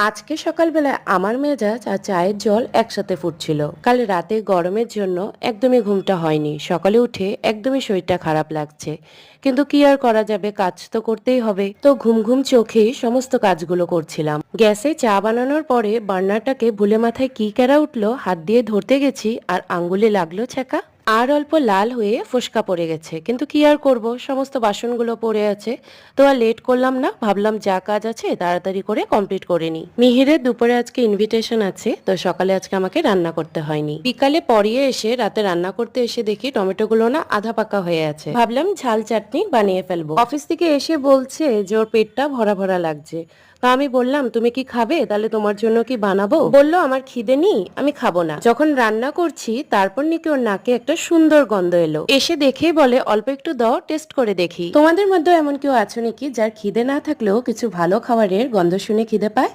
আজকে সকালবেলায় আমার মেজাজ আর চায়ের জল একসাথে ফুটছিল। কাল রাতে গরমের জন্য একদমই ঘুমটা হয়নি। সকালে উঠে একদমই শরীরটা খারাপ লাগছে, কিন্তু কি আর করা যাবে, কাজ তো করতেই হবে। তো ঘুম ঘুম চোখেই সমস্ত কাজগুলো করছিলাম। গ্যাসে চা বানানোর পরে বার্নারটাকে ভুলে মাথায় কি কেরা উঠলো, হাত দিয়ে ধরতে গেছি আর আঙ্গুলে লাগলো ছ্যাঁকা। আর অল্প লাল হয়ে ফোস্কা পড়ে গেছে, কিন্তু কি আর করব, সমস্ত বাসনগুলো পড়ে আছে। তো আর লেট করলাম না, ভাবলাম যা কাজ আছে তাড়াতাড়ি করে কমপ্লিট করে নি। মিহিরের দুপুরে আজকে ইনভিটেশন আছে, তো সকালে আজকে আমাকে রান্না করতে হয়নি। বিকালে পরিয়ে এসে রাতে রান্না করতে এসে দেখি টমেটোগুলো না আধা পাকা হয়ে আছে। ভাবলাম ঝাল চাটনি বানিয়ে ফেলবো। অফিস থেকে এসে বলছে যে ওর পেটটা ভরা ভরা লাগছে। তো আমি বললাম তুমি কি খাবে, তাহলে তোমার জন্য কি বানাবো। বললো আমার খিদে নেই, আমি খাবো না। যখন রান্না করছি তারপর নাকি ওর নাকে একটা সুন্দর গন্ধ এলো। এসে দেখেই বলে অল্প একটু দাও, টেস্ট করে দেখি। তোমাদের মধ্যে এমন কেউ আছো নাকি যার খিদে না থাকলেও কিছু ভালো খাবারের গন্ধ শুনে খিদে পায়?